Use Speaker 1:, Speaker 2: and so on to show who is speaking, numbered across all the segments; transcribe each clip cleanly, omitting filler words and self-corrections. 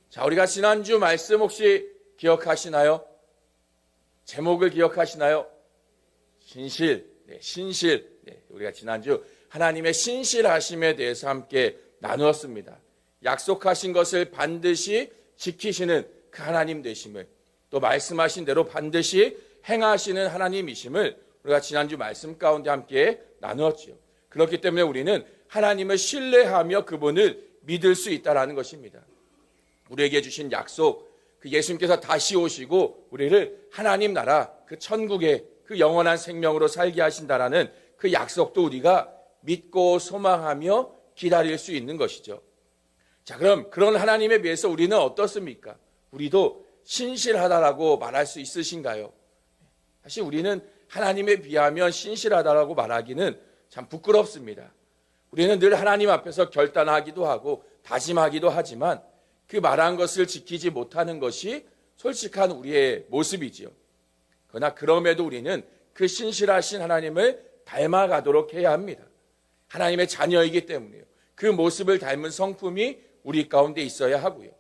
Speaker 1: 자, 우리가 지난주 말씀 혹시 기억하시나요? 제목을 기억하시나요? 신실. 신실. 우리가 지난주 하나님의 신실하심에 대해서 함께 나누었습니다. 약속하신 것을 반드시 지키시는 그 하나님 되심을, 또 말씀하신 대로 반드시 행하시는 하나님이심을 우리가 지난주 말씀 가운데 함께 나누었지요. 그렇기 때문에 우리는 하나님을 신뢰하며 그분을 믿을 수 있다는 것입니다. 우리에게 주신 약속, 그 예수님께서 다시 오시고 우리를 하나님 나라, 그 천국의 그 영원한 생명으로 살게 하신다라는 그 약속도 우리가 믿고 소망하며 기다릴 수 있는 것이죠. 자, 그럼 그런 하나님에 비해서 우리는 어떻습니까? 우리도 신실하다라고 말할 수 있으신가요? 사실 우리는 하나님에 비하면 신실하다라고 말하기는 참 부끄럽습니다. 우리는 늘 하나님 앞에서 결단하기도 하고 다짐하기도 하지만 그 말한 것을 지키지 못하는 것이 솔직한 우리의 모습이지요. 그러나 그럼에도 우리는 그 신실하신 하나님을 닮아가도록 해야 합니다. 하나님의 자녀이기 때문에요. 그 모습을 닮은 성품이 우리 가운데 있어야 하고요.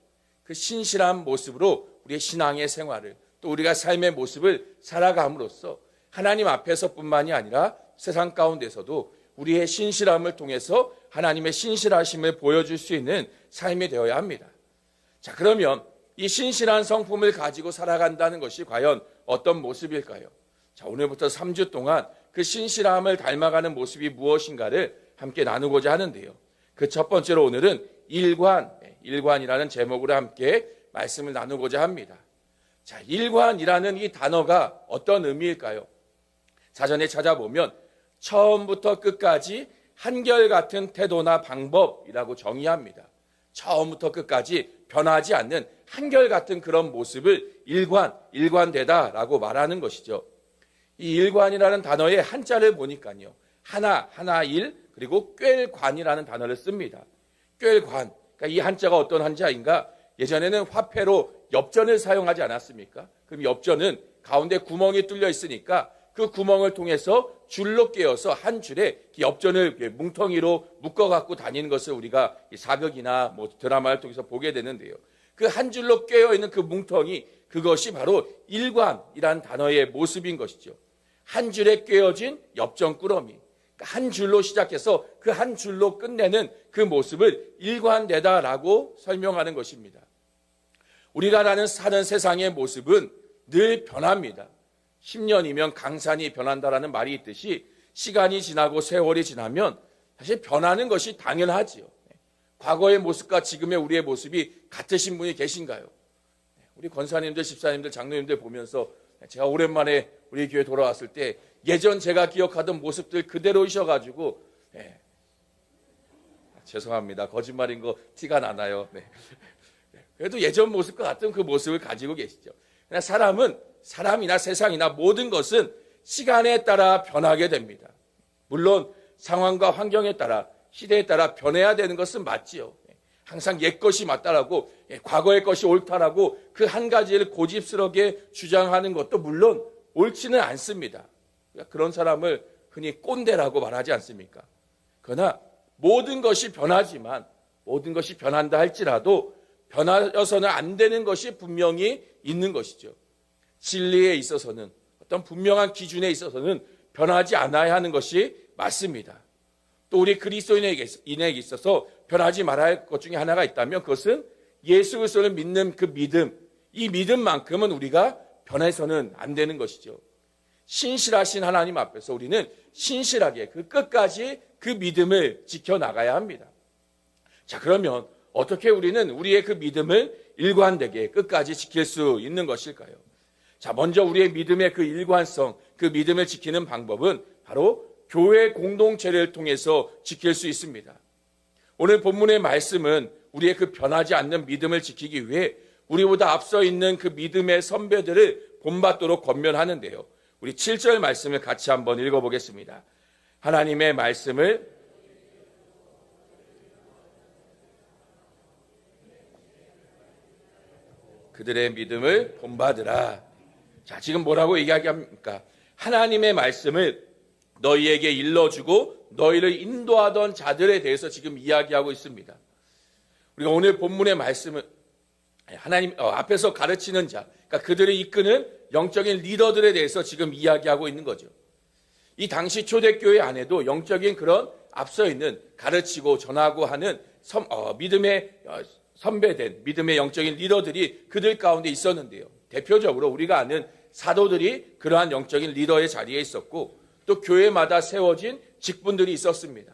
Speaker 1: 그 신실한 모습으로 우리의 신앙의 생활을, 또 우리가 삶의 모습을 살아감으로써 하나님 앞에서뿐만이 아니라 세상 가운데서도 우리의 신실함을 통해서 하나님의 신실하심을 보여줄 수 있는 삶이 되어야 합니다. 자, 그러면 이 신실한 성품을 가지고 살아간다는 것이 과연 어떤 모습일까요? 자, 오늘부터 3주 동안 그 신실함을 닮아가는 모습이 무엇인가를 함께 나누고자 하는데요. 그 첫 번째로 오늘은 일관이라는 제목으로 함께 말씀을 나누고자 합니다. 자, 일관이라는 이 단어가 어떤 의미일까요? 사전에 찾아보면 처음부터 끝까지 한결같은 태도나 방법이라고 정의합니다. 처음부터 끝까지 변하지 않는 한결같은 그런 모습을 일관되다라고 말하는 것이죠. 이 일관이라는 단어의 한자를 보니까요. 하나 일, 그리고 꿰관이라는 단어를 씁니다. 꿰관. 그러니까 이 한자가 어떤 한자인가? 예전에는 화폐로 엽전을 사용하지 않았습니까? 그럼 엽전은 가운데 구멍이 뚫려 있으니까 그 구멍을 통해서 줄로 꿰어서 한 줄에 엽전을 뭉텅이로 묶어갖고 다니는 것을 우리가 사극이나 뭐 드라마를 통해서 보게 되는데요. 그 한 줄로 꿰어 있는 그 뭉텅이, 그것이 바로 일관이라는 단어의 모습인 것이죠. 한 줄에 꿰어진 엽전 꾸러미. 한 줄로 시작해서 그 한 줄로 끝내는 그 모습을 일관되다라고 설명하는 것입니다. 우리가 사는 세상의 모습은 늘 변합니다. 10년이면 강산이 변한다라는 말이 있듯이 시간이 지나고 세월이 지나면 사실 변하는 것이 당연하지요. 과거의 모습과 지금의 우리의 모습이 같으신 분이 계신가요? 우리 권사님들, 집사님들, 장로님들 보면서 제가 오랜만에 우리 교회 돌아왔을 때 예전 제가 기억하던 모습들 그대로이셔가지고 죄송합니다. 거짓말인 거 티가 나나요? 그래도 예전 모습과 같은 그 모습을 가지고 계시죠. 그러나 사람이나 세상이나 모든 것은 시간에 따라 변하게 됩니다. 물론 상황과 환경에 따라, 시대에 따라 변해야 되는 것은 맞지요. 항상 옛 것이 맞다라고, 과거의 것이 옳다라고 그 한 가지를 고집스럽게 주장하는 것도 물론 옳지는 않습니다. 그런 사람을 흔히 꼰대라고 말하지 않습니까? 그러나 모든 것이 변하지만, 모든 것이 변한다 할지라도 변하여서는 안 되는 것이 분명히 있는 것이죠. 진리에 있어서는, 어떤 분명한 기준에 있어서는 변하지 않아야 하는 것이 맞습니다. 또 우리 그리스도인에게 있어서 변하지 말아야 할 것 중에 하나가 있다면 그것은 예수 그리스도를 믿는 그 믿음, 이 믿음만큼은 우리가 변해서는 안 되는 것이죠. 신실하신 하나님 앞에서 우리는 신실하게 그 끝까지 그 믿음을 지켜나가야 합니다. 자, 그러면 어떻게 우리는 우리의 그 믿음을 일관되게 끝까지 지킬 수 있는 것일까요? 자, 먼저 우리의 믿음의 그 일관성, 그 믿음을 지키는 방법은 바로 교회 공동체를 통해서 지킬 수 있습니다. 오늘 본문의 말씀은 우리의 그 변하지 않는 믿음을 지키기 위해 우리보다 앞서 있는 그 믿음의 선배들을 본받도록 권면하는데요. 우리 7절 말씀을 같이 한번 읽어보겠습니다. 하나님의 말씀을 그들의 믿음을 본받으라. 자, 지금 뭐라고 이야기합니까? 하나님의 말씀을 너희에게 일러주고 너희를 인도하던 자들에 대해서 지금 이야기하고 있습니다. 우리가 오늘 본문의 말씀은 하나님 앞에서 가르치는 자, 그러니까 그들을 이끄는 영적인 리더들에 대해서 지금 이야기하고 있는 거죠. 이 당시 초대교회 안에도 영적인 그런 앞서 있는 가르치고 전하고 하는 믿음의 선배된 믿음의 영적인 리더들이 그들 가운데 있었는데요. 대표적으로 우리가 아는 사도들이 그러한 영적인 리더의 자리에 있었고, 또 교회마다 세워진 직분들이 있었습니다.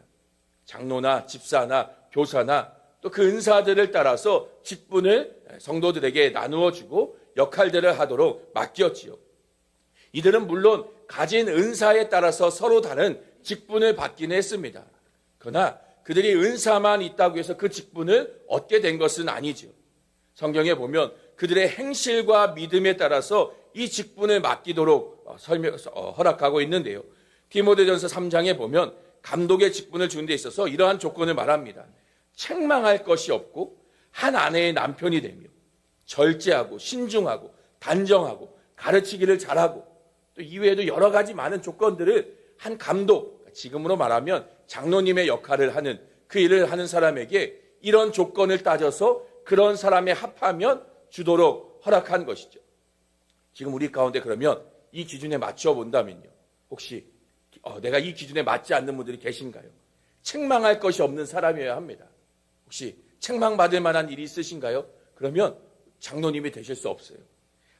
Speaker 1: 장로나 집사나 교사나 또 그 은사들을 따라서 직분을 성도들에게 나누어 주고 역할들을 하도록 맡겼지요. 이들은 물론 가진 은사에 따라서 서로 다른 직분을 받기는 했습니다. 그러나 그들이 은사만 있다고 해서 그 직분을 얻게 된 것은 아니죠. 성경에 보면 그들의 행실과 믿음에 따라서 이 직분을 맡기도록 허락하고 있는데요. 디모데전서 3장에 보면 감독의 직분을 주는 데 있어서 이러한 조건을 말합니다. 책망할 것이 없고 한 아내의 남편이 되며 절제하고 신중하고 단정하고 가르치기를 잘하고, 또 이외에도 여러 가지 많은 조건들을 한 감독, 지금으로 말하면 장로님의 역할을 하는 그 일을 하는 사람에게 이런 조건을 따져서 그런 사람에 합하면 주도록 허락한 것이죠. 지금 우리 가운데 그러면 이 기준에 맞춰 본다면요, 혹시 내가 이 기준에 맞지 않는 분들이 계신가요? 책망할 것이 없는 사람이어야 합니다. 혹시 책망받을 만한 일이 있으신가요? 그러면 장로님이 되실 수 없어요.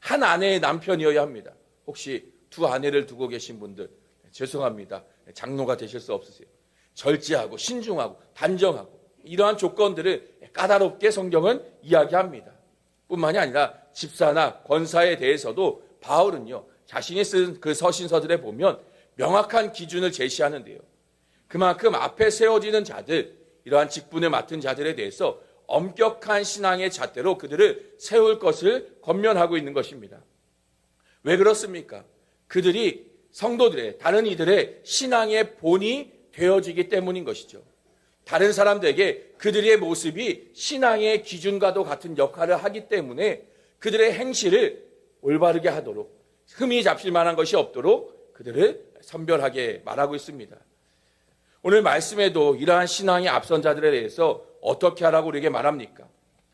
Speaker 1: 한 아내의 남편이어야 합니다. 혹시 두 아내를 두고 계신 분들 죄송합니다. 장로가 되실 수 없으세요. 절제하고 신중하고 단정하고 이러한 조건들을 까다롭게 성경은 이야기합니다. 뿐만이 아니라 집사나 권사에 대해서도 바울은요, 자신이 쓴 그 서신서들에 보면 명확한 기준을 제시하는데요. 그만큼 앞에 세워지는 자들, 이러한 직분을 맡은 자들에 대해서 엄격한 신앙의 잣대로 그들을 세울 것을 권면하고 있는 것입니다. 왜 그렇습니까? 그들이 성도들의, 다른 이들의 신앙의 본이 되어지기 때문인 것이죠. 다른 사람들에게 그들의 모습이 신앙의 기준과도 같은 역할을 하기 때문에 그들의 행실을 올바르게 하도록, 흠이 잡힐 만한 것이 없도록 그들을 선별하게 말하고 있습니다. 오늘 말씀에도 이러한 신앙의 앞선 자들에 대해서 어떻게 하라고 우리에게 말합니까?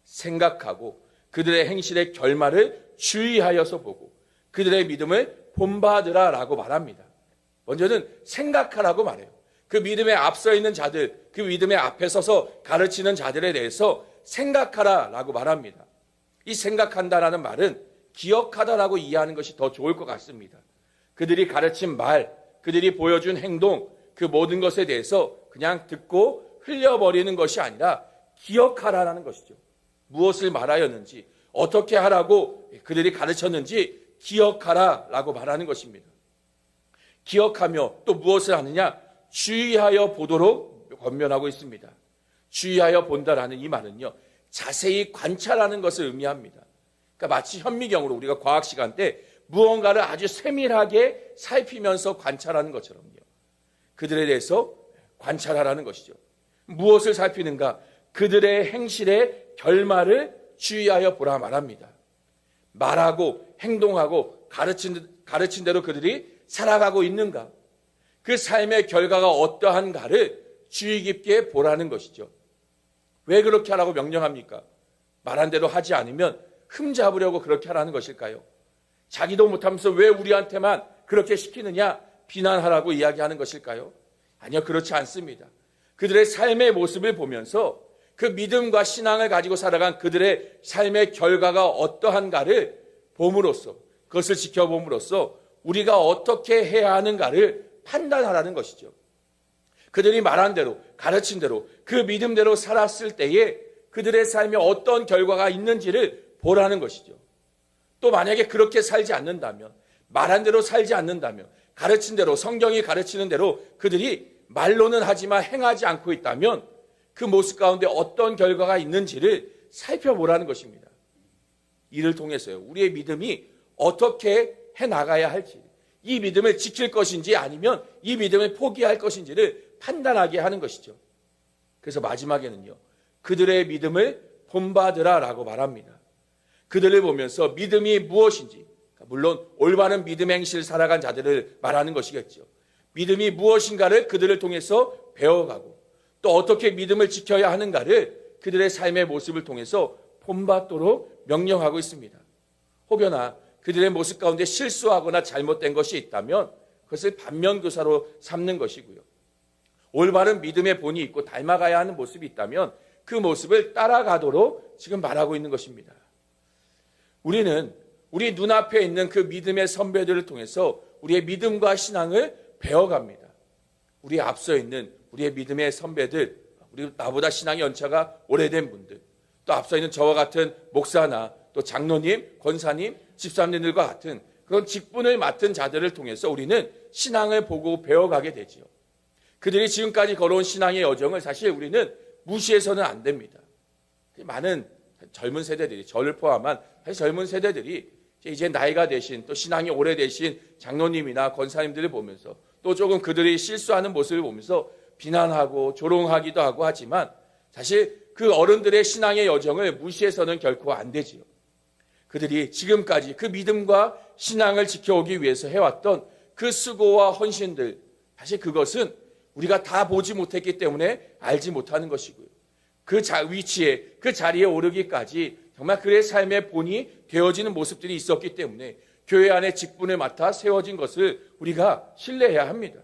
Speaker 1: 생각하고 그들의 행실의 결말을 주의하여서 보고 그들의 믿음을 본받으라라고 말합니다. 먼저는 생각하라고 말해요. 그 믿음에 앞서 있는 자들, 그 믿음의 앞에 서서 가르치는 자들에 대해서 생각하라라고 말합니다. 이 생각한다라는 말은 기억하다라고 이해하는 것이 더 좋을 것 같습니다. 그들이 가르친 말, 그들이 보여준 행동, 그 모든 것에 대해서 그냥 듣고 흘려버리는 것이 아니라 기억하라는 것이죠. 무엇을 말하였는지, 어떻게 하라고 그들이 가르쳤는지 기억하라라고 말하는 것입니다. 기억하며 또 무엇을 하느냐? 주의하여 보도록 권면하고 있습니다. 주의하여 본다라는 이 말은요, 자세히 관찰하는 것을 의미합니다. 그러니까 마치 현미경으로 우리가 과학 시간 때 무언가를 아주 세밀하게 살피면서 관찰하는 것처럼요. 그들에 대해서 관찰하라는 것이죠. 무엇을 살피는가? 그들의 행실의 결말을 주의하여 보라 말합니다. 말하고 행동하고 가르친 대로 그들이 살아가고 있는가? 그 삶의 결과가 어떠한가를 주의 깊게 보라는 것이죠. 왜 그렇게 하라고 명령합니까? 말한 대로 하지 않으면 흠잡으려고 그렇게 하라는 것일까요? 자기도 못하면서 왜 우리한테만 그렇게 시키느냐? 비난하라고 이야기하는 것일까요? 아니요, 그렇지 않습니다. 그들의 삶의 모습을 보면서 그 믿음과 신앙을 가지고 살아간 그들의 삶의 결과가 어떠한가를 봄으로써, 그것을 지켜봄으로써 우리가 어떻게 해야 하는가를 판단하라는 것이죠. 그들이 말한 대로, 가르친 대로, 그 믿음대로 살았을 때에 그들의 삶에 어떤 결과가 있는지를 보라는 것이죠. 또 만약에 그렇게 살지 않는다면, 말한 대로 살지 않는다면, 가르친 대로, 성경이 가르치는 대로 그들이 말로는 하지만 행하지 않고 있다면 그 모습 가운데 어떤 결과가 있는지를 살펴보라는 것입니다. 이를 통해서요, 우리의 믿음이 어떻게 해나가야 할지, 이 믿음을 지킬 것인지 아니면 이 믿음을 포기할 것인지를 판단하게 하는 것이죠. 그래서 마지막에는요, 그들의 믿음을 본받으라라고 말합니다. 그들을 보면서 믿음이 무엇인지, 물론 올바른 믿음 행실 살아간 자들을 말하는 것이겠죠. 믿음이 무엇인가를 그들을 통해서 배워가고 또 어떻게 믿음을 지켜야 하는가를 그들의 삶의 모습을 통해서 본받도록 명령하고 있습니다. 혹여나 그들의 모습 가운데 실수하거나 잘못된 것이 있다면 그것을 반면교사로 삼는 것이고요. 올바른 믿음의 본이 있고 닮아가야 하는 모습이 있다면 그 모습을 따라가도록 지금 말하고 있는 것입니다. 우리는 우리 눈앞에 있는 그 믿음의 선배들을 통해서 우리의 믿음과 신앙을 배워갑니다. 우리 앞서 있는 우리의 믿음의 선배들, 그리고 나보다 신앙의 연차가 오래된 분들, 또 앞서 있는 저와 같은 목사나 또 장로님, 권사님, 집사님들과 같은 그런 직분을 맡은 자들을 통해서 우리는 신앙을 보고 배워가게 되지요. 그들이 지금까지 걸어온 신앙의 여정을 사실 우리는 무시해서는 안 됩니다. 많은 젊은 세대들이, 저를 포함한 사실 젊은 세대들이 이제 나이가 되신 또 신앙이 오래되신 장로님이나 권사님들을 보면서 또 조금 그들이 실수하는 모습을 보면서 비난하고 조롱하기도 하고 하지만 사실 그 어른들의 신앙의 여정을 무시해서는 결코 안 되지요. 그들이 지금까지 그 믿음과 신앙을 지켜오기 위해서 해왔던 그 수고와 헌신들, 사실 그것은 우리가 다 보지 못했기 때문에 알지 못하는 것이고요. 그 위치에, 그 자리에 오르기까지 정말 그의 삶의 본이 되어지는 모습들이 있었기 때문에 교회 안에 직분을 맡아 세워진 것을 우리가 신뢰해야 합니다.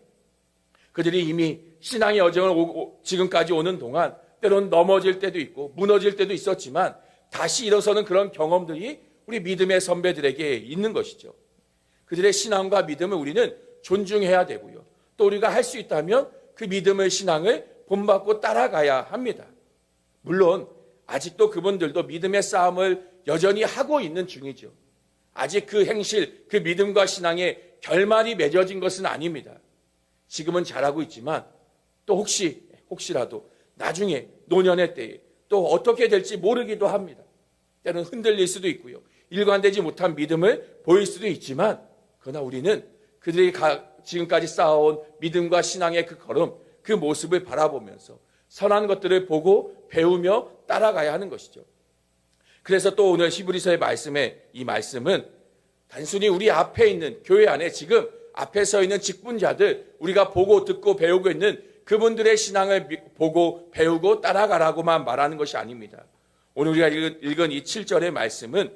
Speaker 1: 그들이 이미 신앙의 여정을 지금까지 오는 동안 때로는 넘어질 때도 있고 무너질 때도 있었지만 다시 일어서는 그런 경험들이 우리 믿음의 선배들에게 있는 것이죠. 그들의 신앙과 믿음을 우리는 존중해야 되고요. 또 우리가 할 수 있다면 그 믿음의 신앙을 본받고 따라가야 합니다. 물론 아직도 그분들도 믿음의 싸움을 여전히 하고 있는 중이죠. 아직 그 행실, 그 믿음과 신앙의 결말이 맺어진 것은 아닙니다. 지금은 잘하고 있지만 또 혹시라도 나중에 노년의 때에 또 어떻게 될지 모르기도 합니다. 때로는 흔들릴 수도 있고요. 일관되지 못한 믿음을 보일 수도 있지만 그러나 우리는 그들이 지금까지 쌓아온 믿음과 신앙의 그 걸음, 그 모습을 바라보면서 선한 것들을 보고 배우며 따라가야 하는 것이죠. 그래서 또 오늘 히브리서의 이 말씀은 단순히 우리 앞에 있는 교회 안에 지금 앞에 서 있는 직분자들, 우리가 보고 듣고 배우고 있는 그분들의 신앙을 보고 배우고 따라가라고만 말하는 것이 아닙니다. 오늘 우리가 읽은 이 7절의 말씀은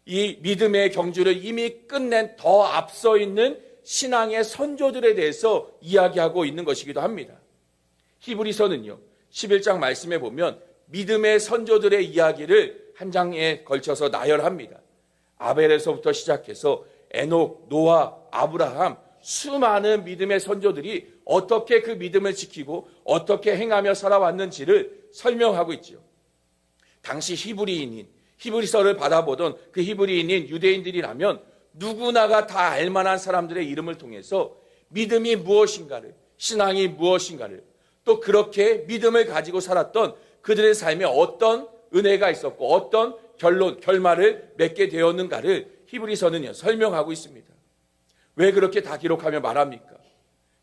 Speaker 1: 이 믿음의 경주를 이미 끝낸 더 앞서 있는 신앙의 선조들에 대해서 이야기하고 있는 것이기도 합니다. 히브리서는요, 11장 말씀에 보면 믿음의 선조들의 이야기를 한 장에 걸쳐서 나열합니다. 아벨에서부터 시작해서 에녹, 노아, 아브라함, 수많은 믿음의 선조들이 어떻게 그 믿음을 지키고 어떻게 행하며 살아왔는지를 설명하고 있지요. 당시 히브리서를 받아보던 그 히브리인인 유대인들이라면 누구나가 다 알만한 사람들의 이름을 통해서 믿음이 무엇인가를, 신앙이 무엇인가를, 또 그렇게 믿음을 가지고 살았던 그들의 삶에 어떤 은혜가 있었고 어떤 결말을 맺게 되었는가를 히브리서는요 설명하고 있습니다. 왜 그렇게 다 기록하며 말합니까?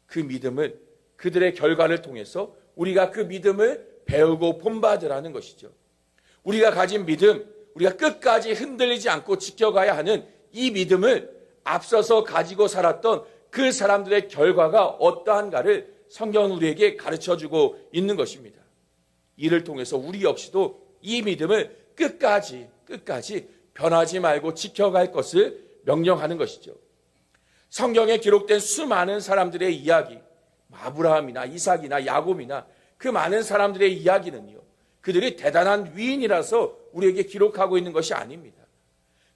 Speaker 1: 그 믿음을, 그들의 결과를 통해서 우리가 그 믿음을 배우고 본받으라는 것이죠. 우리가 가진 믿음, 우리가 끝까지 흔들리지 않고 지켜가야 하는 이 믿음을 앞서서 가지고 살았던 그 사람들의 결과가 어떠한가를 성경은 우리에게 가르쳐주고 있는 것입니다. 이를 통해서 우리 역시도 이 믿음을 끝까지 변하지 말고 지켜갈 것을 명령하는 것이죠. 성경에 기록된 수많은 사람들의 이야기, 아브라함이나 이삭이나 야곱이나 그 많은 사람들의 이야기는요, 그들이 대단한 위인이라서 우리에게 기록하고 있는 것이 아닙니다.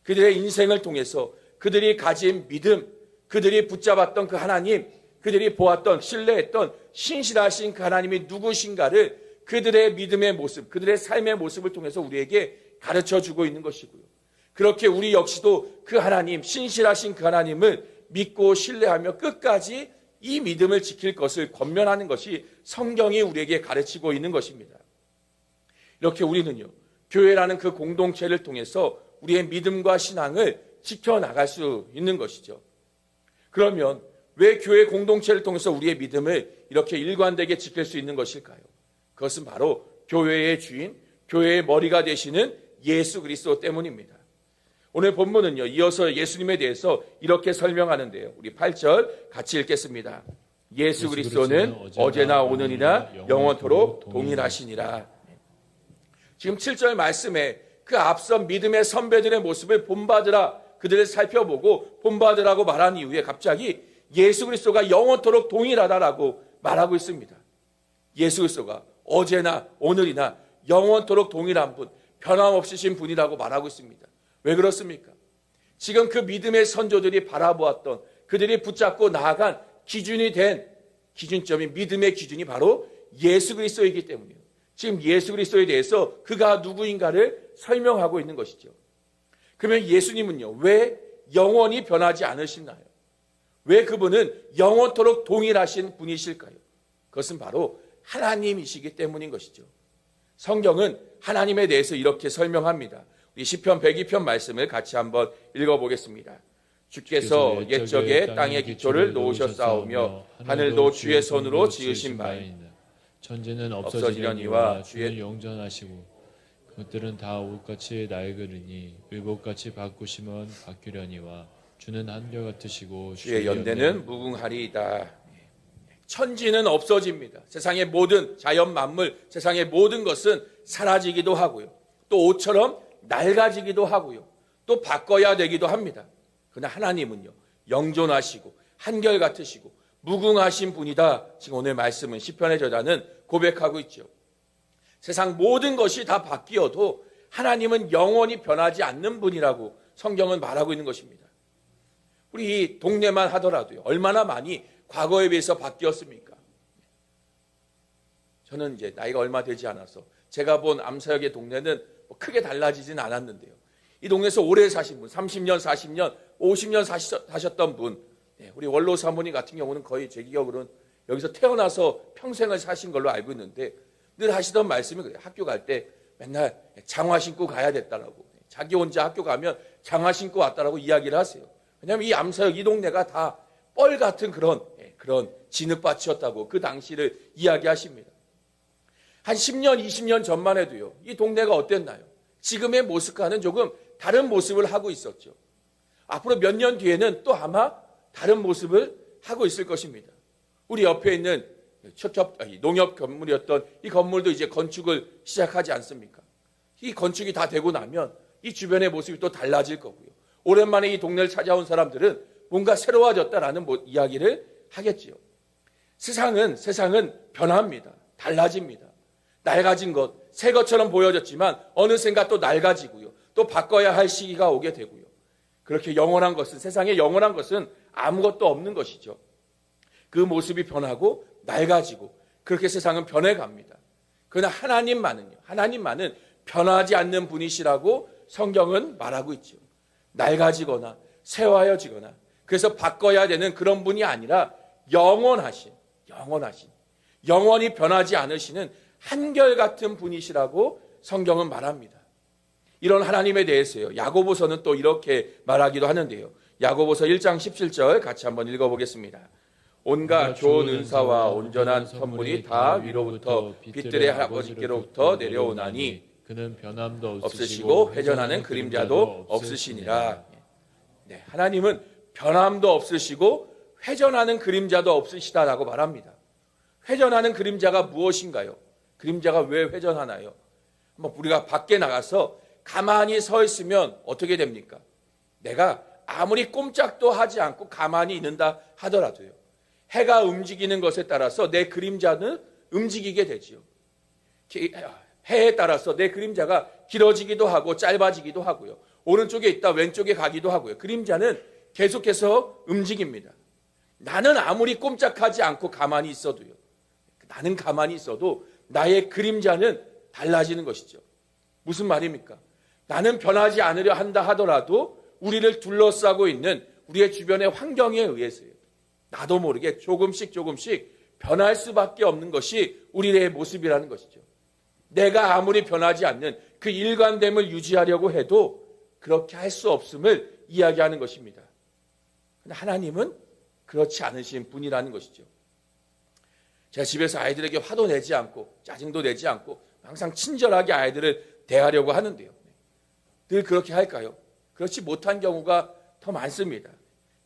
Speaker 1: 그들의 인생을 통해서 그들이 가진 믿음, 그들이 붙잡았던 그 하나님, 그들이 보았던, 신뢰했던 신실하신 그 하나님이 누구신가를 그들의 믿음의 모습, 그들의 삶의 모습을 통해서 우리에게 가르쳐주고 있는 것이고요. 그렇게 우리 역시도 그 하나님, 신실하신 그 하나님을 믿고 신뢰하며 끝까지 이 믿음을 지킬 것을 권면하는 것이 성경이 우리에게 가르치고 있는 것입니다. 이렇게 우리는요, 교회라는 그 공동체를 통해서 우리의 믿음과 신앙을 지켜나갈 수 있는 것이죠. 그러면 왜 교회 공동체를 통해서 우리의 믿음을 이렇게 일관되게 지킬 수 있는 것일까요? 그것은 바로 교회의 주인, 교회의 머리가 되시는 예수 그리스도 때문입니다. 오늘 본문은요, 이어서 예수님에 대해서 이렇게 설명하는데요. 우리 8절 같이 읽겠습니다. 예수 그리스도는 어제나 오늘이나 영원토록 동일하시니라. 지금 7절 말씀에 그 앞선 믿음의 선배들의 모습을 본받으라, 그들을 살펴보고 본받으라고 말한 이후에 갑자기 예수 그리스도가 영원토록 동일하다라고 말하고 있습니다. 예수 그리스도가 어제나 오늘이나 영원토록 동일한 분, 변함없으신 분이라고 말하고 있습니다. 왜 그렇습니까? 지금 그 믿음의 선조들이 바라보았던, 그들이 붙잡고 나아간 기준이 된 기준점이, 믿음의 기준이 바로 예수 그리스도이기 때문이에요. 지금 예수 그리스도에 대해서 그가 누구인가를 설명하고 있는 것이죠. 그러면 예수님은요, 왜 영원히 변하지 않으시나요? 왜 그분은 영원토록 동일하신 분이실까요? 그것은 바로 하나님이시기 때문인 것이죠. 성경은 하나님에 대해서 이렇게 설명합니다. 우리 시편 102편 말씀을 같이 한번 읽어보겠습니다. 주께서 옛적에 땅의 기초를 놓으셨사오며 하늘도 주의 손으로 지으신 바이니라.
Speaker 2: 천지는 없어지려니와 주의 영전하시고 그것들은 다 옷같이 낡으리니 의복같이 바꾸시면 바뀌려니와 주는 한결같으시고
Speaker 1: 주의 연대는 무궁하리이다. 천지는 없어집니다. 세상의 모든 자연 만물, 세상의 모든 것은 사라지기도 하고요. 또 옷처럼 낡아지기도 하고요. 또 바꿔야 되기도 합니다. 그러나 하나님은요, 영존하시고 한결같으시고 무궁하신 분이다. 지금 오늘 말씀은 시편의 저자는 고백하고 있죠. 세상 모든 것이 다 바뀌어도 하나님은 영원히 변하지 않는 분이라고 성경은 말하고 있는 것입니다. 우리 동네만 하더라도요, 얼마나 많이 과거에 비해서 바뀌었습니까? 저는 이제 나이가 얼마 되지 않아서 제가 본 암사역의 동네는 크게 달라지진 않았는데요. 이 동네에서 오래 사신 분, 30년, 40년, 50년 사셨던 분, 우리 원로 사모님 같은 경우는 거의 제 기억으로는 여기서 태어나서 평생을 사신 걸로 알고 있는데 늘 하시던 말씀이 그래요. 학교 갈 때 맨날 장화 신고 가야 됐다라고. 자기 혼자 학교 가면 장화 신고 왔다라고 이야기를 하세요. 왜냐하면 이 암사역 이 동네가 다 뻘 같은 그런 진흙밭이었다고 그 당시를 이야기하십니다. 한 10년, 20년 전만 해도요, 이 동네가 어땠나요? 지금의 모습과는 조금 다른 모습을 하고 있었죠. 앞으로 몇 년 뒤에는 또 아마 다른 모습을 하고 있을 것입니다. 우리 옆에 있는 농협 건물이었던 이 건물도 이제 건축을 시작하지 않습니까? 이 건축이 다 되고 나면 이 주변의 모습이 또 달라질 거고요. 오랜만에 이 동네를 찾아온 사람들은 뭔가 새로워졌다라는 이야기를 하겠지요. 세상은 변합니다. 달라집니다. 낡아진 것, 새 것처럼 보여졌지만 어느샌가 또 낡아지고요. 또 바꿔야 할 시기가 오게 되고요. 그렇게 영원한 것은, 세상에 영원한 것은 아무것도 없는 것이죠. 그 모습이 변하고 낡아지고 그렇게 세상은 변해갑니다. 그러나 하나님만은 변하지 않는 분이시라고 성경은 말하고 있죠. 낡아지거나 새하여지거나 그래서 바꿔야 되는 그런 분이 아니라 영원하신 영원히 변하지 않으시는 한결같은 분이시라고 성경은 말합니다. 이런 하나님에 대해서요, 야고보서는 또 이렇게 말하기도 하는데요. 야고보서 1장 17절 같이 한번 읽어보겠습니다. 온갖 좋은 은사와 온전한 선물이 다 위로부터 빛들의 아버지께로부터 내려오나니
Speaker 2: 그는 변함도
Speaker 1: 없으시고 회전하는 그림자도 없으시니라. 네, 하나님은 변함도 없으시고 회전하는 그림자도 없으시다라고 말합니다. 회전하는 그림자가 무엇인가요? 그림자가 왜 회전하나요? 한번 우리가 밖에 나가서 가만히 서 있으면 어떻게 됩니까? 내가 아무리 꼼짝도 하지 않고 가만히 있는다 하더라도요, 해가 움직이는 것에 따라서 내 그림자는 움직이게 되지요. 해에 따라서 내 그림자가 길어지기도 하고 짧아지기도 하고요. 오른쪽에 있다 왼쪽에 가기도 하고요. 그림자는 계속해서 움직입니다. 나는 아무리 꼼짝하지 않고 가만히 있어도요, 나는 가만히 있어도 나의 그림자는 달라지는 것이죠. 무슨 말입니까? 나는 변하지 않으려 한다 하더라도 우리를 둘러싸고 있는 우리의 주변의 환경에 의해서요, 나도 모르게 조금씩 변할 수밖에 없는 것이 우리의 모습이라는 것이죠. 내가 아무리 변하지 않는 그 일관됨을 유지하려고 해도 그렇게 할 수 없음을 이야기하는 것입니다. 그런데 하나님은 그렇지 않으신 분이라는 것이죠. 제가 집에서 아이들에게 화도 내지 않고 짜증도 내지 않고 항상 친절하게 아이들을 대하려고 하는데요, 늘 그렇게 할까요? 그렇지 못한 경우가 더 많습니다.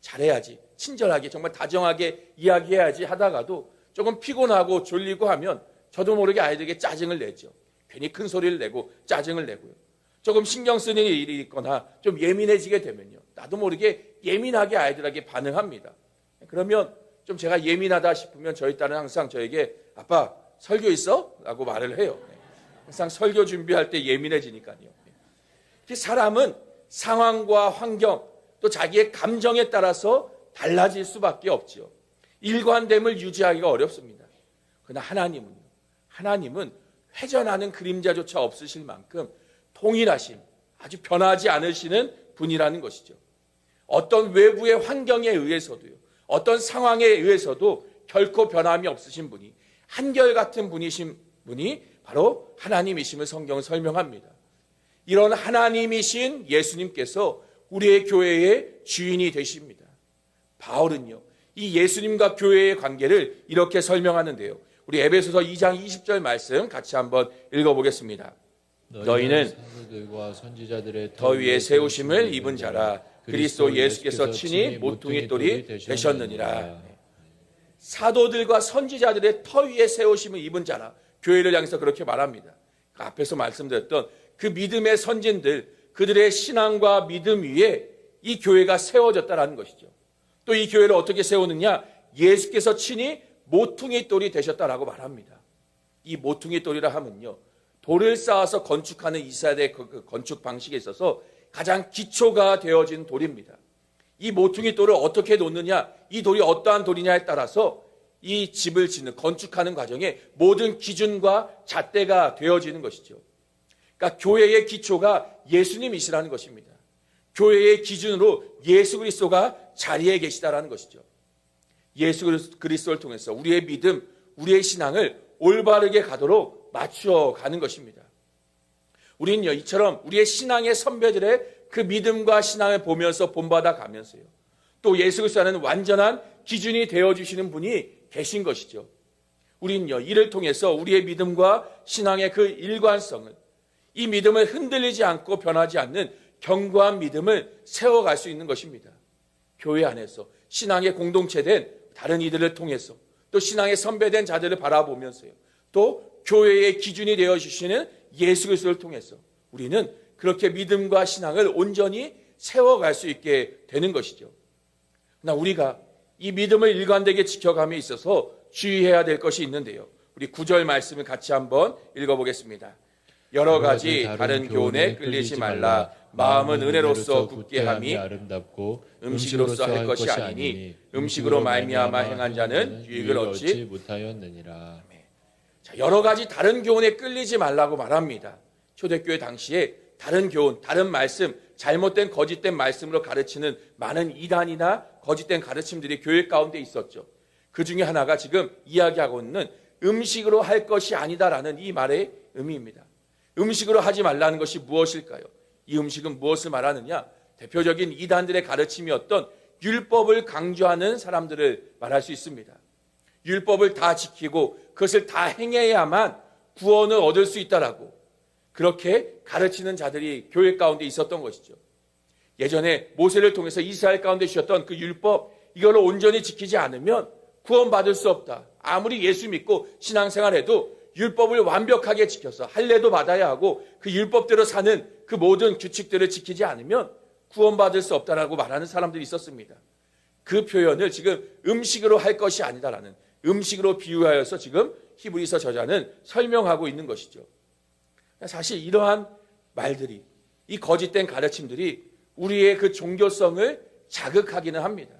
Speaker 1: 잘해야지, 친절하게 정말 다정하게 이야기해야지 하다가도 조금 피곤하고 졸리고 하면 저도 모르게 아이들에게 짜증을 내죠. 괜히 큰 소리를 내고 짜증을 내고요. 조금 신경 쓰는 일이 있거나 좀 예민해지게 되면요, 나도 모르게 예민하게 아이들에게 반응합니다. 그러면 좀 제가 예민하다 싶으면 저희 딸은 항상 저에게 아빠 설교 있어? 라고 말을 해요. 항상 설교 준비할 때 예민해지니까요. 사람은 상황과 환경 또 자기의 감정에 따라서 달라질 수밖에 없지요. 일관됨을 유지하기가 어렵습니다. 그러나 하나님은 회전하는 그림자조차 없으실 만큼 동일하심, 아주 변하지 않으시는 분이라는 것이죠. 어떤 외부의 환경에 의해서도요, 어떤 상황에 의해서도 결코 변함이 없으신 분이, 한결같은 분이신 분이 바로 하나님이심을 성경은 설명합니다. 이런 하나님이신 예수님께서 우리의 교회의 주인이 되십니다. 바울은요, 이 예수님과 교회의 관계를 이렇게 설명하는데요. 우리 에베소서 2장 20절 말씀 같이 한번 읽어보겠습니다. 너희는
Speaker 2: 사도들과 선지자들의
Speaker 1: 더 위에 세우심을 입은 자라. 그리스도 예수께서 친히 모퉁이 돌이 되셨느니라. 사도들과 선지자들의 터 위에 세우심을 입은 자라. 교회를 향해서 그렇게 말합니다. 앞에서 말씀드렸던 그 믿음의 선진들, 그들의 신앙과 믿음 위에 이 교회가 세워졌다는 것이죠. 또 이 교회를 어떻게 세우느냐? 예수께서 친히 모퉁이 돌이 되셨다라고 말합니다. 이 모퉁이 돌이라 하면요, 돌을 쌓아서 건축하는 이스라엘의 그 건축 방식에 있어서 가장 기초가 되어진 돌입니다. 이 모퉁이 돌을 어떻게 놓느냐, 이 돌이 어떠한 돌이냐에 따라서 이 집을 짓는, 건축하는 과정에 모든 기준과 잣대가 되어지는 것이죠. 그러니까 교회의 기초가 예수님이시라는 것입니다. 교회의 기준으로 예수 그리스도가 자리에 계시다라는 것이죠. 예수 그리스도를 통해서 우리의 믿음, 우리의 신앙을 올바르게 가도록 맞추어 가는 것입니다. 우리는요, 이처럼 우리의 신앙의 선배들의 그 믿음과 신앙을 보면서 본받아 가면서요, 또 예수 그리스도는 완전한 기준이 되어주시는 분이 계신 것이죠. 우리는요, 이를 통해서 우리의 믿음과 신앙의 그 일관성을, 이 믿음을 흔들리지 않고 변하지 않는 견고한 믿음을 세워갈 수 있는 것입니다. 교회 안에서 신앙의 공동체된 다른 이들을 통해서, 또 신앙의 선배된 자들을 바라보면서요, 또 교회의 기준이 되어주시는 예수 그리스도를 통해서 우리는 그렇게 믿음과 신앙을 온전히 세워갈 수 있게 되는 것이죠. 그러나 우리가 이 믿음을 일관되게 지켜감에 있어서 주의해야 될 것이 있는데요. 우리 9절 말씀을 같이 한번 읽어보겠습니다. 여러 가지 다른 교훈에 끌리지 말라. 마음은 은혜로서 굳게 함이 아름답고 음식으로서 할 것이 아니니 음식으로 말미암아 행한 자는 유익을 얻지
Speaker 2: 못하였느니라.
Speaker 1: 자, 여러 가지 다른 교훈에 끌리지 말라고 말합니다. 초대교회 당시에 다른 교훈, 다른 말씀, 잘못된 거짓된 말씀으로 가르치는 많은 이단이나 거짓된 가르침들이 교회 가운데 있었죠. 그 중에 하나가 지금 이야기하고 있는 음식으로 할 것이 아니다라는 이 말의 의미입니다. 음식으로 하지 말라는 것이 무엇일까요? 이 음식은 무엇을 말하느냐? 대표적인 이단들의 가르침이었던 율법을 강조하는 사람들을 말할 수 있습니다. 율법을 다 지키고 그것을 다 행해야만 구원을 얻을 수 있다라고 그렇게 가르치는 자들이 교회 가운데 있었던 것이죠. 예전에 모세를 통해서 이스라엘 가운데 주셨던 그 율법, 이걸 온전히 지키지 않으면 구원받을 수 없다. 아무리 예수 믿고 신앙생활해도 율법을 완벽하게 지켜서 할례도 받아야 하고 그 율법대로 사는 그 모든 규칙들을 지키지 않으면 구원받을 수 없다라고 말하는 사람들이 있었습니다. 그 표현을 지금 음식으로 할 것이 아니다라는, 음식으로 비유하여서 지금 히브리서 저자는 설명하고 있는 것이죠. 사실 이러한 말들이, 이 거짓된 가르침들이 우리의 그 종교성을 자극하기는 합니다.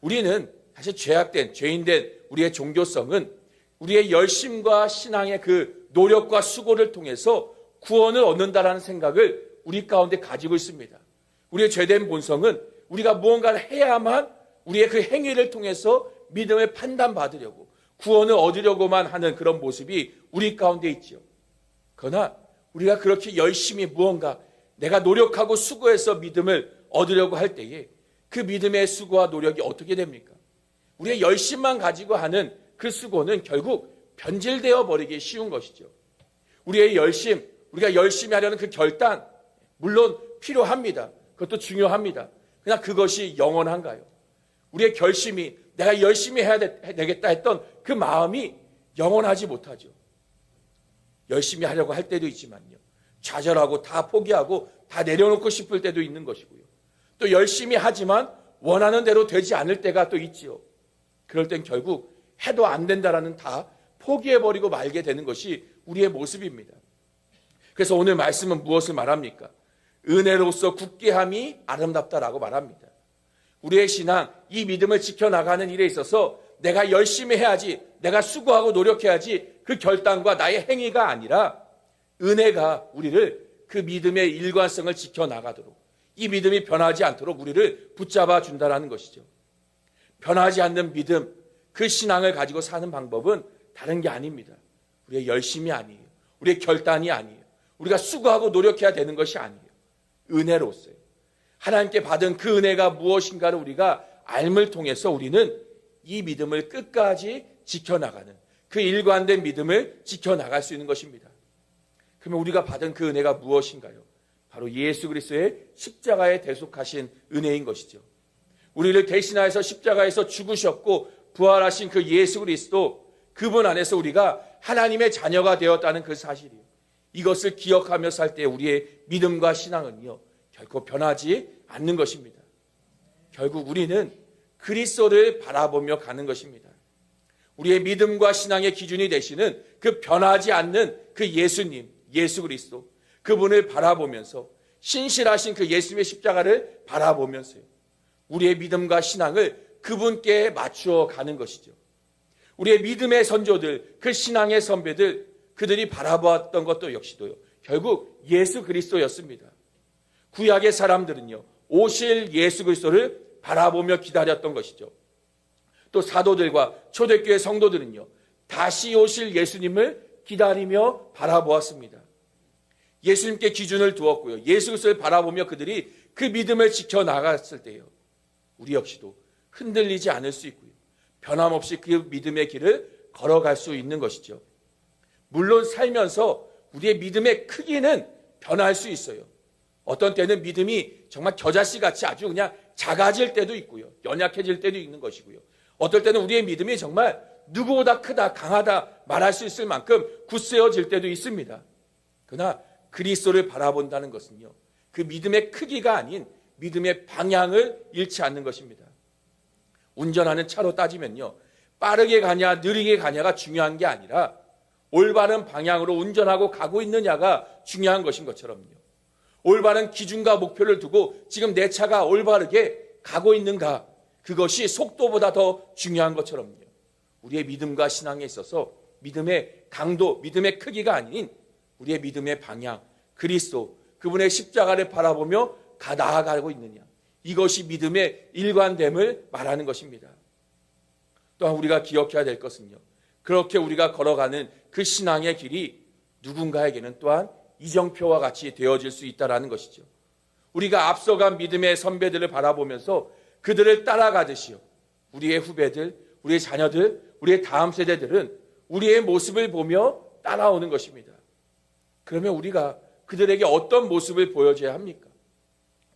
Speaker 1: 우리는 사실 죄인된 우리의 종교성은 우리의 열심과 신앙의 그 노력과 수고를 통해서 구원을 얻는다라는 생각을 우리 가운데 가지고 있습니다. 우리의 죄된 본성은 우리가 무언가를 해야만 우리의 그 행위를 통해서 믿음을 판단받으려고, 구원을 얻으려고만 하는 그런 모습이 우리 가운데 있죠. 그러나 우리가 그렇게 열심히 무언가 내가 노력하고 수고해서 믿음을 얻으려고 할 때에 그 믿음의 수고와 노력이 어떻게 됩니까? 우리의 열심만 가지고 하는 그 수고는 결국 변질되어 버리기 쉬운 것이죠. 우리의 열심, 우리가 열심히 하려는 그 결단, 물론 필요합니다. 그것도 중요합니다. 그러나 그것이 영원한가요? 우리의 결심이 내가 열심히 해야 되겠다 했던 그 마음이 영원하지 못하죠. 열심히 하려고 할 때도 있지만요. 좌절하고 다 포기하고 다 내려놓고 싶을 때도 있는 것이고요. 또 열심히 하지만 원하는 대로 되지 않을 때가 또 있지요. 그럴 땐 결국 해도 안 된다라는 다 포기해버리고 말게 되는 것이 우리의 모습입니다. 그래서 오늘 말씀은 무엇을 말합니까? 은혜로서 굳게 함이 아름답다라고 말합니다. 우리의 신앙, 이 믿음을 지켜나가는 일에 있어서 내가 열심히 해야지, 내가 수고하고 노력해야지 그 결단과 나의 행위가 아니라 은혜가 우리를 그 믿음의 일관성을 지켜나가도록, 이 믿음이 변하지 않도록 우리를 붙잡아 준다는 것이죠. 변하지 않는 믿음, 그 신앙을 가지고 사는 방법은 다른 게 아닙니다. 우리의 열심이 아니에요. 우리의 결단이 아니에요. 우리가 수고하고 노력해야 되는 것이 아니에요. 은혜로서요. 하나님께 받은 그 은혜가 무엇인가를 우리가 알을 통해서 우리는 이 믿음을 끝까지 지켜나가는, 그 일관된 믿음을 지켜나갈 수 있는 것입니다. 그러면 우리가 받은 그 은혜가 무엇인가요? 바로 예수 그리스도의 십자가에 대속하신 은혜인 것이죠. 우리를 대신하여서 십자가에서 죽으셨고 부활하신 그 예수 그리스도, 그분 안에서 우리가 하나님의 자녀가 되었다는 그 사실이에요. 이것을 기억하며 살 때 우리의 믿음과 신앙은요, 결코 변하지 않는 것입니다. 결국 우리는 그리스도를 바라보며 가는 것입니다. 우리의 믿음과 신앙의 기준이 되시는 그 변하지 않는 그 예수님, 예수 그리스도, 그분을 바라보면서 신실하신 그 예수님의 십자가를 바라보면서요, 우리의 믿음과 신앙을 그분께 맞추어 가는 것이죠. 우리의 믿음의 선조들, 그 신앙의 선배들, 그들이 바라보았던 것도 역시도요, 결국 예수 그리스도였습니다. 구약의 사람들은요, 오실 예수 그리스도를 바라보며 기다렸던 것이죠. 또 사도들과 초대교회 성도들은요, 다시 오실 예수님을 기다리며 바라보았습니다. 예수님께 기준을 두었고요, 예수 그리스도를 바라보며 그들이 그 믿음을 지켜나갔을 때요, 우리 역시도 흔들리지 않을 수 있고요, 변함없이 그 믿음의 길을 걸어갈 수 있는 것이죠. 물론 살면서 우리의 믿음의 크기는 변할 수 있어요. 어떤 때는 믿음이 정말 겨자씨같이 아주 그냥 작아질 때도 있고요, 연약해질 때도 있는 것이고요, 어떨 때는 우리의 믿음이 정말 누구보다 크다, 강하다 말할 수 있을 만큼 굳세어질 때도 있습니다. 그러나 그리스도를 바라본다는 것은요, 그 믿음의 크기가 아닌 믿음의 방향을 잃지 않는 것입니다. 운전하는 차로 따지면요, 빠르게 가냐 느리게 가냐가 중요한 게 아니라 올바른 방향으로 운전하고 가고 있느냐가 중요한 것인 것처럼요, 올바른 기준과 목표를 두고 지금 내 차가 올바르게 가고 있는가, 그것이 속도보다 더 중요한 것처럼요, 우리의 믿음과 신앙에 있어서 믿음의 강도, 믿음의 크기가 아닌 우리의 믿음의 방향, 그리스도, 그분의 십자가를 바라보며 나아가고 있느냐, 이것이 믿음의 일관됨을 말하는 것입니다. 또한 우리가 기억해야 될 것은요, 그렇게 우리가 걸어가는 그 신앙의 길이 누군가에게는 또한 이정표와 같이 되어질 수 있다는 것이죠. 우리가 앞서간 믿음의 선배들을 바라보면서 그들을 따라가듯이요, 우리의 후배들, 우리의 자녀들, 우리의 다음 세대들은 우리의 모습을 보며 따라오는 것입니다. 그러면 우리가 그들에게 어떤 모습을 보여줘야 합니까?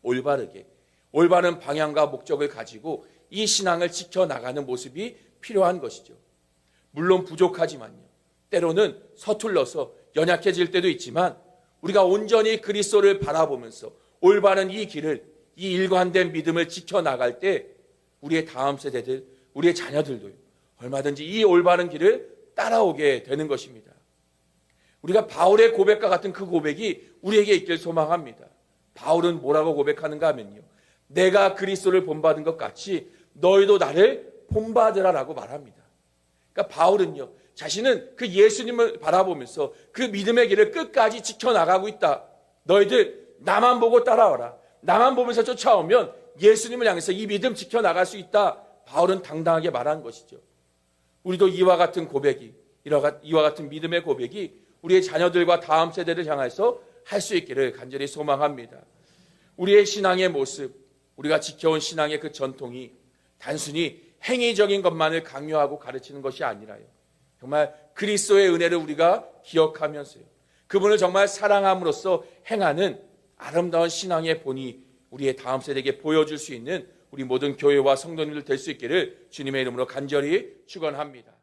Speaker 1: 올바르게, 올바른 방향과 목적을 가지고 이 신앙을 지켜나가는 모습이 필요한 것이죠. 물론 부족하지만요, 때로는 서툴러서 연약해질 때도 있지만 우리가 온전히 그리스도를 바라보면서 올바른 이 길을, 이 일관된 믿음을 지켜나갈 때 우리의 다음 세대들, 우리의 자녀들도 얼마든지 이 올바른 길을 따라오게 되는 것입니다. 우리가 바울의 고백과 같은 그 고백이 우리에게 있길 소망합니다. 바울은 뭐라고 고백하는가 하면요, 내가 그리스도를 본받은 것 같이 너희도 나를 본받으라라고 말합니다. 그러니까 바울은요, 자신은 그 예수님을 바라보면서 그 믿음의 길을 끝까지 지켜나가고 있다. 너희들 나만 보고 따라와라. 나만 보면서 쫓아오면 예수님을 향해서 이 믿음 지켜나갈 수 있다. 바울은 당당하게 말한 것이죠. 우리도 이와 같은 고백이, 이와 같은 믿음의 고백이 우리의 자녀들과 다음 세대를 향해서 할 수 있기를 간절히 소망합니다. 우리의 신앙의 모습, 우리가 지켜온 신앙의 그 전통이 단순히 행위적인 것만을 강요하고 가르치는 것이 아니라요, 정말 그리스도의 은혜를 우리가 기억하면서요, 그분을 정말 사랑함으로써 행하는 아름다운 신앙의 본이 우리의 다음 세대에게 보여줄 수 있는 우리 모든 교회와 성도님들 될 수 있기를 주님의 이름으로 간절히 축원합니다.